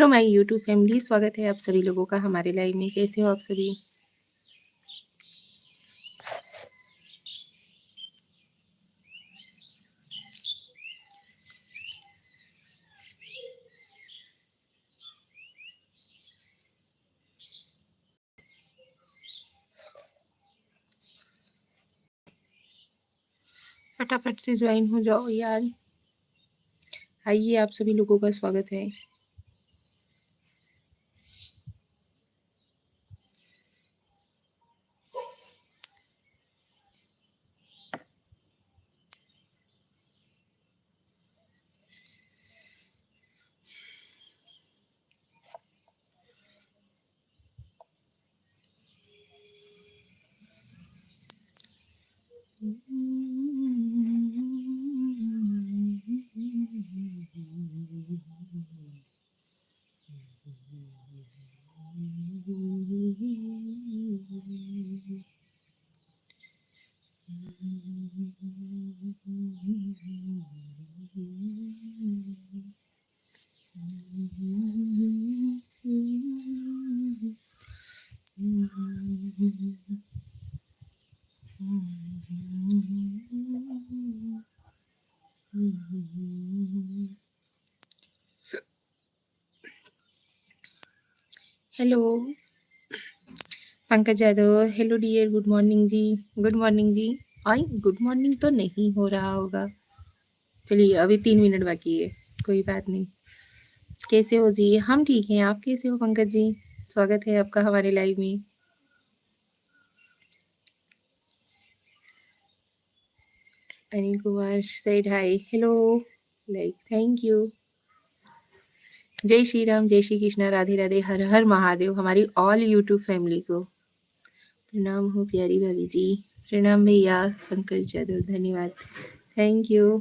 Hello my YouTube family, स्वागत है आप सभी लोगों का हमारे लाइव में। कैसे हो आप सभी? फटाफट से ज्वाइन हो जाओ यार। आइए, आप सभी लोगों का स्वागत है। Hello Pankaj Yadav, hello dear, good morning ji. Good morning ji. I good morning तो नहीं हो रहा होगा। चलिए, अभी 3 मिनट बाकी है, कोई बात नहीं। कैसे हो जी? हम ठीक हैं, आप कैसे हो पंकज जी? स्वागत है आपका हमारे लाइव में। Anil Kumar said hi, hello, like thank you. जय श्री राम, जय श्री कृष्णा, राधे राधे, हर हर महादेव। हमारी ऑल यूट्यूब फैमिली को प्रणाम हो प्यारी भाभी जी। प्रणाम भैया पंकज यादव, धन्यवाद, थैंक यू।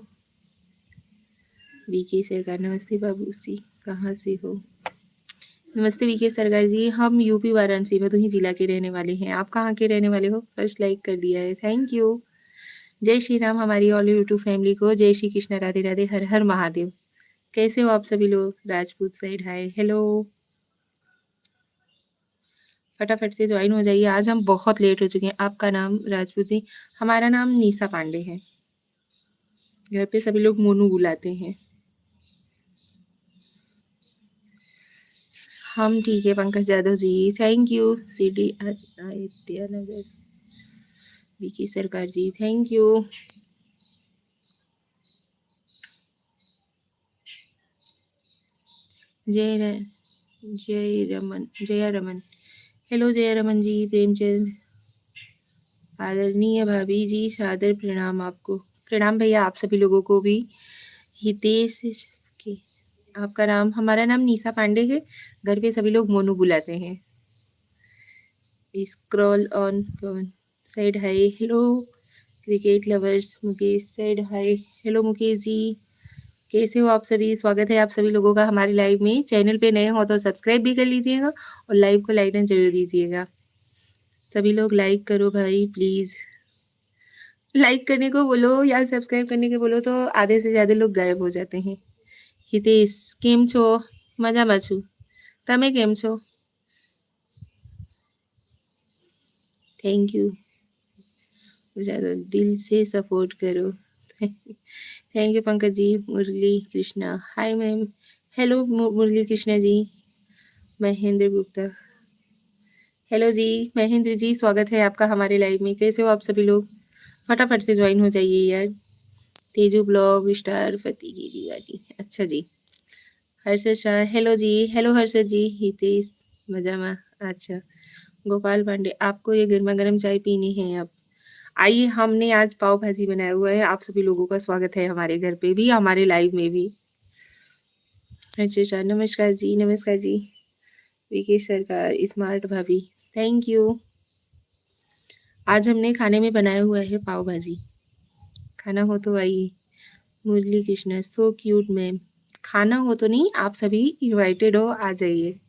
बीके सरकार, नमस्ते बाबू जी, कहाँ से हो? नमस्ते बीके सरकार जी, हम यूपी वाराणसी भदोही जिला के रहने वाले हैं। आप कहाँ के रहने वाले हो? फर्स्ट लाइक कर दिया है, थैंक यू। जय श्री राम हमारी ऑल यूट्यूब फैमिली को, जय श्री कृष्ण, राधे राधे, हर हर महादेव। कैसे हो आप सभी लोग? राजपूत साइड हाय, हेलो, फटाफट से ज्वाइन हो जाइए। आज हम बहुत लेट हो चुके हैं। आपका नाम राजपूत जी? हमारा नाम निशा पांडे है। घर पे सभी लोग मोनू बुलाते हैं। हम ठीक है Pankaj Yadav ji, thank you. City Aditya नगर, बीकी सरकार जी, थैंक यू। जय रमन, जया रमन, हेलो जया रमन जी। प्रेमचंद, आदरणीय भाभी जी, सादर प्रणाम आपको। प्रणाम भैया आप सभी लोगों को भी। हितेश के, आपका नाम? हमारा नाम निशा पांडे है। घर पे सभी लोग मोनू बुलाते हैं। Scroll on side hi, hello. Cricket lovers Mukesh side hi, hello Mukesh ji. कैसे हो आप सभी? स्वागत है आप सभी लोगों का हमारे लाइव में। चैनल पे नए हो तो सब्सक्राइब भी कर लीजिएगा और लाइव को लाइक जरूर दीजिएगा। सभी लोग लाइक करो भाई प्लीज। लाइक करने को बोलो या सब्सक्राइब करने के बोलो तो आधे से ज्यादा लोग गायब हो जाते हैं। हितेश, केम छो? मजाમાં છું, તમે કેમ છો? थैंक यू, ज़्यादा दिल से सपोर्ट करो। Thank you Pankaj ji. Murali Krishna hi ma'am, hello Murali Krishna ji. Mahendra Gupta, hello ji Mahendra ji, स्वागत है आपका हमारे लाइव में। कैसे हो आप सभी लोग? फटाफट से ज्वाइन हो जाइए यार। तेजू ब्लॉग स्टार फती की दीवानी, अच्छा जी। हर्षद शाह, हेलो जी, हेलो हर्षद जी। हितेश, मजामा, अच्छा। गोपाल पांडे, आपको ये गर्मा गर्म चाय पीनी है अब। आइए, हमने आज पाव भाजी बनाया हुआ है। आप सभी लोगों का स्वागत है हमारे घर पे भी, हमारे लाइव में भी। अच्छा, नमस्कार जी, नमस्कार जी। विके सरकार, स्मार्ट भाभी, थैंक यू। आज हमने खाने में बनाया हुआ है पाव भाजी। खाना हो तो आइए। मुरली कृष्ण, सो क्यूट मैम। खाना हो तो नहीं, आप सभी इनवाइटेड हो, आ जाइए।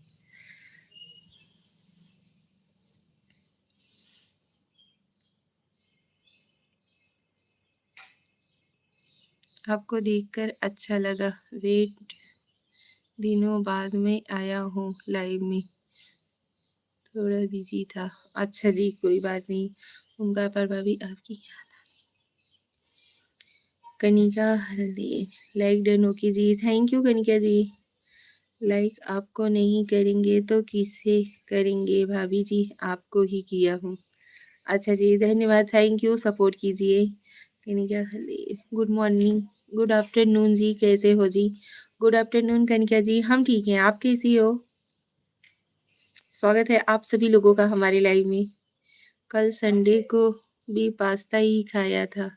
आपको देखकर अच्छा लगा। वेट, दिनों बाद में आया हूँ लाइव में, थोड़ा बिजी था। अच्छा जी, कोई बात नहीं। ओमकार पर भाभी आपकी कनिका हल्दी लाइक डन ओके जी, thank you Kanika ji. Like आपको नहीं करेंगे तो किसे करेंगे भाभी जी, आपको ही किया हूँ। अच्छा जी, धन्यवाद, थैंक यू, सपोर्ट कीजिए। कनिका हल्दी गुड मॉर्निंग, गुड आफ्टरनून जी, कैसे हो जी? गुड आफ्टरनून कनिका जी, हम ठीक हैं, आप कैसी हो? स्वागत है आप सभी लोगों का हमारे लाइव में। कल संडे को भी पास्ता ही खाया था।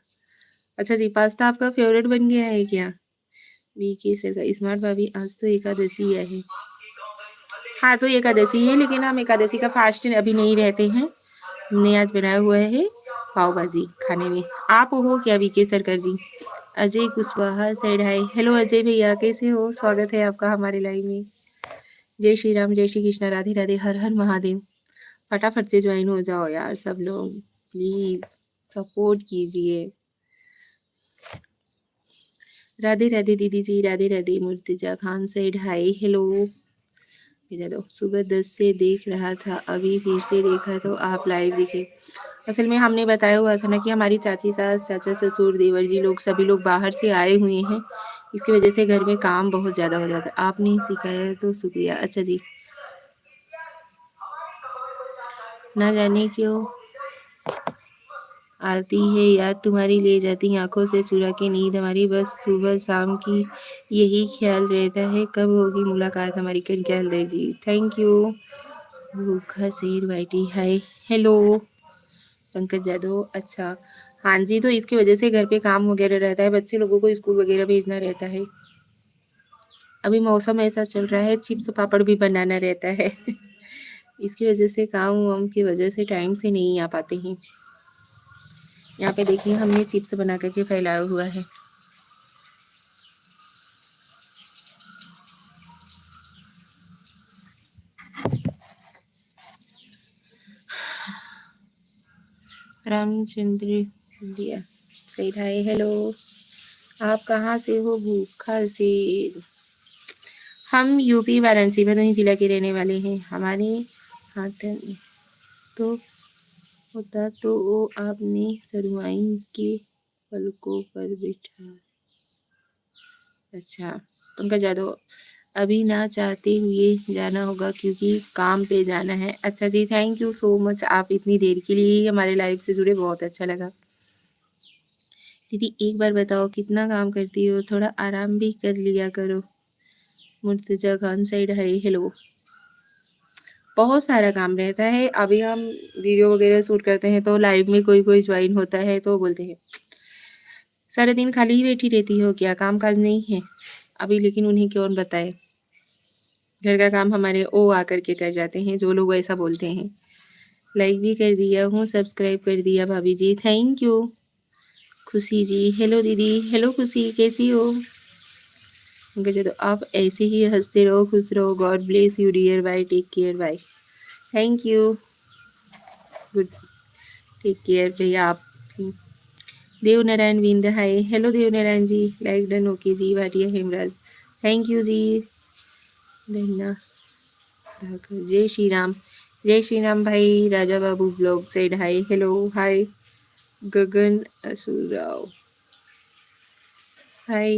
अच्छा जी, पास्ता आपका फेवरेट बन गया है क्या? वीके सर का स्मार्ट भाभी, आज तो एकादशी है। हाँ, तो एकादशी है, लेकिन हम एकादशी का फास्ट अभी नहीं रहते हैं। हमने आज बनाया हुआ है पाव भाजी खाने में। आप हो क्या वीके सरकार जी? Ajay Kushwaha side hi, hello Ajay भैया, कैसे हो? स्वागत है आपका हमारे लाइव में। जय श्री राम, जय श्री कृष्णा, राधे राधे, हर हर महादेव। फटाफट से ज्वाइन हो जाओ यार सब लोग, प्लीज सपोर्ट कीजिए। राधे राधे दीदी जी, Radhe Radhe. Murtaza Khan side hi, hello. चलो, सुबह 10 से देख रहा था, अभी फिर से देखा तो आप लाइव दिखे। असल में हमने बताया हुआ था ना कि हमारी चाची सास, चाचा ससुर, देवर जी लोग सभी लोग बाहर से आए हुए हैं। इसकी वजह से घर में काम बहुत ज़्यादा हो जाता है। आपने सिखाया तो शुक्रिया। अच्छा जी, ना जाने क्यों आती है याद तुम्हारी, ले जाती आंखों से चुरा के नींद हमारी, बस सुबह शाम की यही ख्याल रहता है, कब होगी मुलाकात हमारी। कल क्या दे जी, थैंक यू। भूखा शेर वाइटी हाय, हेलो। पंकज यादव, अच्छा हाँ जी, तो इसकी वजह से घर पे काम वगैरह रहता है, बच्चे लोगों को स्कूल वगैरह भेजना रहता है। अभी मौसम ऐसा चल रहा है, चिप्स पापड़ भी बनाना रहता है। इसकी वजह से काम वाम की वजह से टाइम से नहीं आ पाते हैं। यहाँ पे देखिए हमने चिप्स बना करके फैलाया हुआ है। रामचंद्र दिया सही है, हेलो। आप कहाँ से हो? भूखा से। हम यूपी वाराणसी भदोही जिला के रहने वाले हैं। हमारे हाथ में तो होता तो वो आपने सरवाइन के पलकों पर बिठा। अच्छा, पंकज यादव, अभी ना चाहते हुए जाना होगा क्योंकि काम पे जाना है। अच्छा जी, थैंक यू सो मच, आप इतनी देर के लिए हमारे लाइव से जुड़े, बहुत अच्छा लगा। दीदी एक बार बताओ कितना काम करती हो, थोड़ा आराम भी कर लिया करो। मुर्तजा खान साइड है, हेलो। बहुत सारा काम रहता है। अभी हम वीडियो वगैरह शूट करते हैं तो लाइव में कोई कोई ज्वाइन होता है तो बोलते हैं सारे दिन खाली ही बैठी रहती हो क्या, काम काज नहीं है अभी? लेकिन उन्हें कौन बताए, घर का काम हमारे ओ आकर के कर जाते हैं जो लोग ऐसा बोलते हैं। लाइक भी कर दिया हूँ, सब्सक्राइब कर दिया भाभी जी, थैंक यू। खुशी जी, हेलो दीदी, हेलो खुशी, कैसी हो? मुझे तो आप ऐसे ही हंसते रहो, खुश रहो, God bless you dear, bye, take care, bye, thank you, good, take care भैया आप भी। Dev Narayan Bind hi, hello Dev Narayan ji, like done okay ji, Bhatia Hemraj, thank you ji. Dhanna जय श्री राम, जय श्री राम भाई। Raja Babu blog side hi, hello hi. Gagan Asurav hi.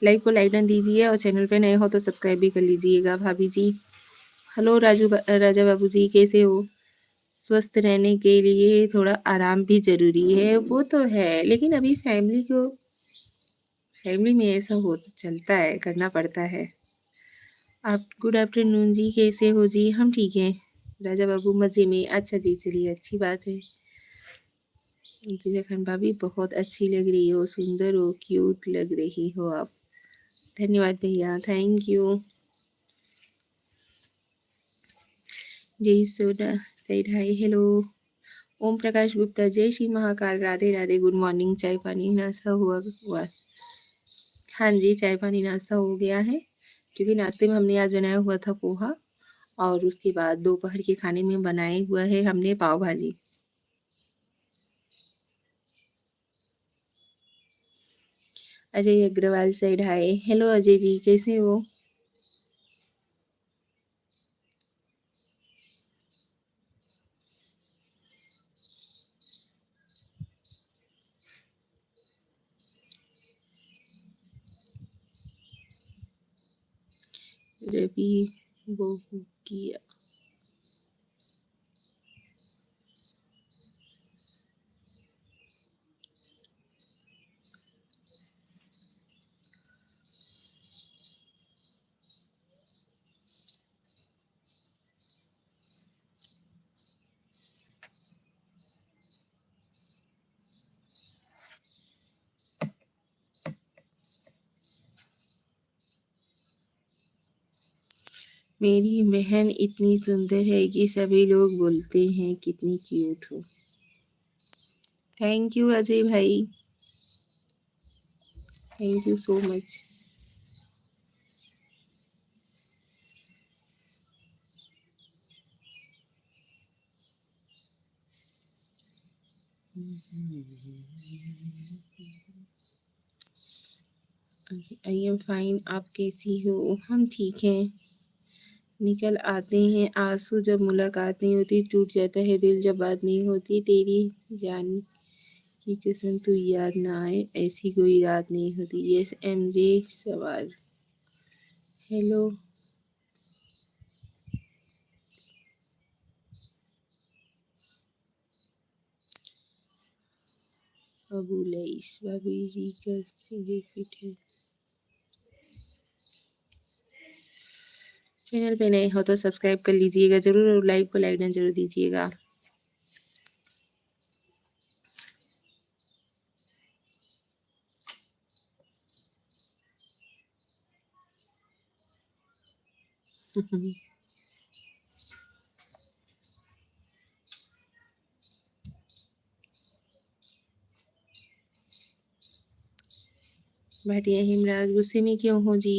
Like को लाइक डन दीजिए और चैनल पे नए हो तो सब्सक्राइब भी कर लीजिएगा भाभी जी। हेलो राजा बाबू जी, कैसे हो? स्वस्थ रहने के लिए थोड़ा आराम भी ज़रूरी है, वो तो है, लेकिन अभी फैमिली में ऐसा हो चलता है, करना पड़ता है। आप गुड आफ्टरनून जी, कैसे हो जी? हम ठीक हैं राजा बाबू, मज़े में। अच्छा जी, चलिए अच्छी बात है। खान भाभी बहुत अच्छी लग रही हो, सुंदर हो, क्यूट लग रही हो आप। धन्यवाद भैया, थैंक यू। जय soda side hi, hello. Om Prakash Gupta, जय श्री महाकाल, राधे राधे, गुड मॉर्निंग। चाय पानी नाश्ता हुआ? हाँ जी, चाय पानी नाश्ता हो गया है, क्योंकि नाश्ते में हमने आज बनाया हुआ था पोहा, और उसके बाद दोपहर के खाने में बनाए हुआ है हमने पाव भाजी। Ajay Agarwal side hi, hello Ajay ji, कैसे हो? रवि बहुकिया। मेरी बहन इतनी सुंदर है कि सभी लोग बोलते हैं कितनी क्यूट हो। थैंक यू अजय भाई, thank you so much. I am fine, आप कैसी हो? हम ठीक हैं। निकल आते हैं आंसू जब मुलाकात नहीं होती, टूट जाता है दिल जब बात नहीं होती। तेरी जान की कसम तू याद ना आए, ऐसी कोई रात नहीं होती। यस एमजे सवार। हेलो अबू लईस, भाभी जी का फिगर फिट है। चैनल पे नए हो तो सब्सक्राइब कर लीजिएगा जरूर, और लाइव को लाइक जरूर दीजिएगा। भाटिया हिमराज, गुस्से में क्यों हो जी?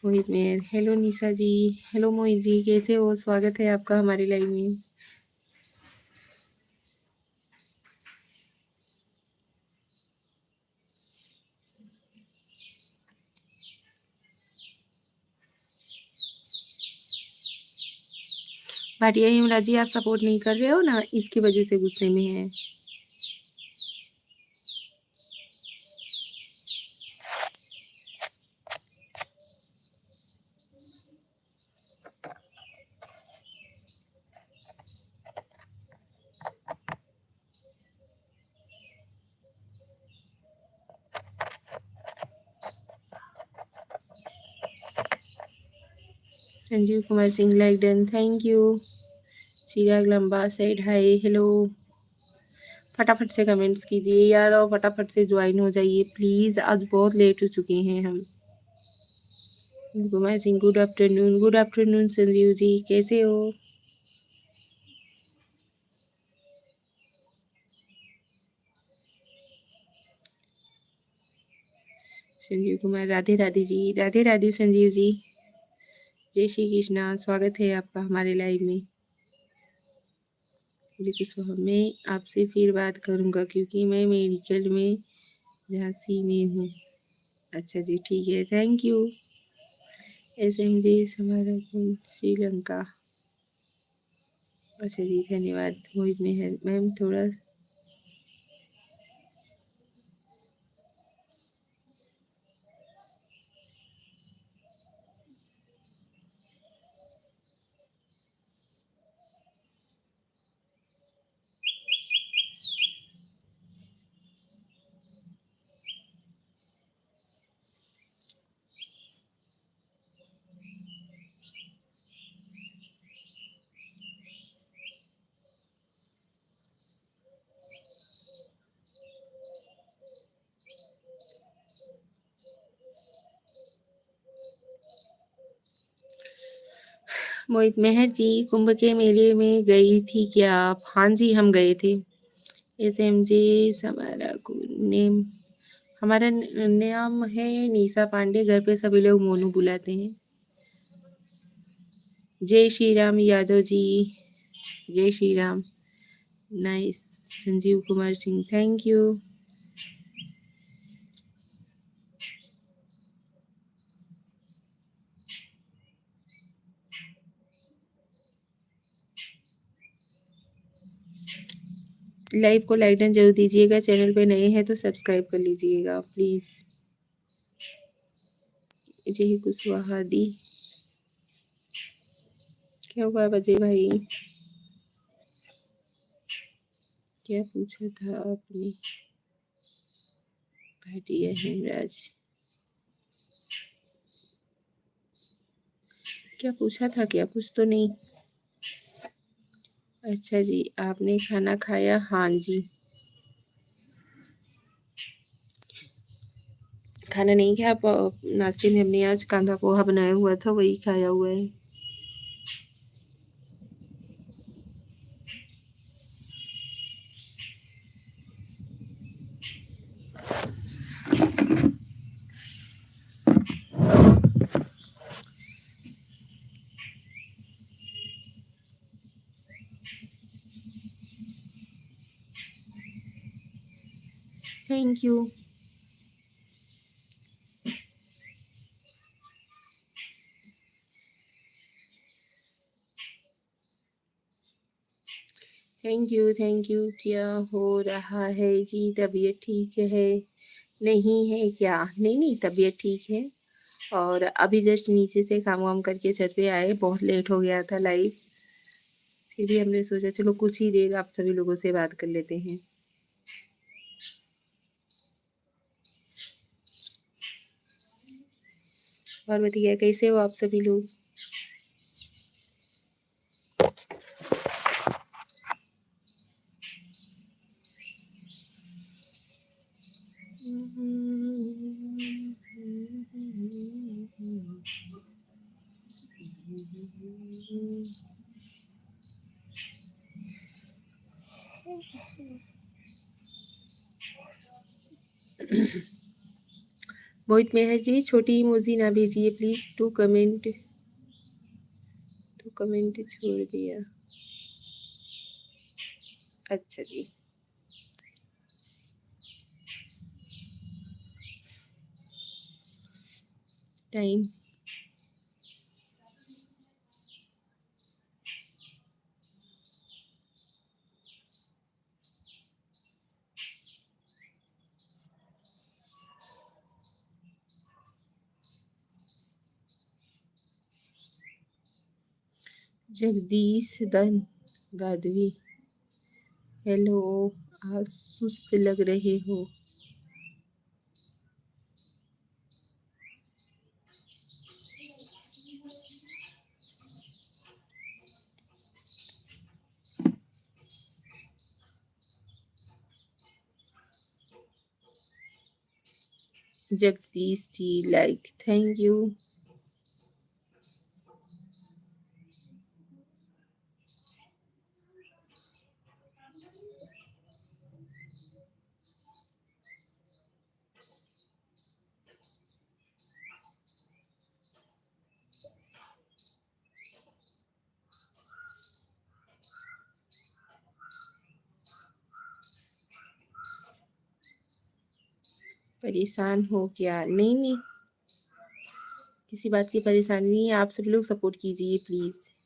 मोहित मेहर, हेलो निशा जी, हेलो मोहित जी, कैसे हो? स्वागत है आपका हमारे लाइव में। भाटिया हिमराज जी, आप सपोर्ट नहीं कर रहे हो ना, इसकी वजह से गुस्से में है। Sanjeev Kumar Singh, like done, thank you. Chirag Lamba said hi, hello. फटाफट से कमेंट्स कीजिए यार, और फटाफट से ज्वाइन हो जाइए प्लीज़, आज बहुत लेट हो चुके हैं हम। Kumar Singh, good afternoon. Good afternoon Sanjeev ji, कैसे हो? संजीव कुमार, राधे राधे जी, राधे राधे संजीव जी, जय श्री कृष्णा, स्वागत है आपका हमारे लाइव में। देखिए सो मैं आपसे फिर बात करूंगा क्योंकि मैं मेडिकल में झांसी में हूँ। अच्छा जी, ठीक है, thank you. S M G समारोह श्रीलंका। अच्छा जी, धन्यवाद मोहित मेहर। मैम थोड़ा मोहित मेहर जी, कुंभ के मेले में गई थी क्या आप? हाँ जी, हम गए थे। एस एम जी हमारा नेम, हमारा नाम है निशा पांडे, घर पे सभी लोग मोनू बुलाते हैं। जय श्री राम यादव जी, जय Shri Ram. Nice. Sanjeev Kumar Singh, thank you. Live को लाइक डन जरूर दीजिएगा। चैनल पे नए हैं तो सब्सक्राइब कर लीजिएगा प्लीज़। यही कुशवाहा दी। क्या हुआ बजे भाई? क्या पूछा था आपने? भाटिया हेमराज, क्या पूछा था? क्या कुछ तो नहीं। अच्छा जी, आपने खाना खाया? हाँ जी। खाना नहीं खाया, नाश्ते में हमने आज कांदा पोहा बनाया हुआ था, वही खाया हुआ है। Thank you. Thank you, thank you. क्या हो रहा है जी? तबीयत ठीक है? नहीं है क्या? नहीं नहीं, तबीयत ठीक है। और अभी जस्ट नीचे से काम वाम करके छत पे आए, बहुत लेट हो गया था लाइव। फिर भी हमने सोचा चलो कुछ ही देर आप सभी लोगों से बात कर लेते हैं। और बताइए कैसे हो आप सभी लोग? मोहित मेहर जी, छोटी इमोजी ना भेजिए प्लीज। तो कमेंट छोड़ दिया। अच्छा जी। टाइम जगदीश दन गादवी, हेलो। आज सुस्त लग रहे हो? Jagdish ji like, thank you. परेशान हो क्या? नहीं नहीं, किसी बात की परेशानी नहीं है। आप सभी लोग सपोर्ट कीजिए प्लीज़।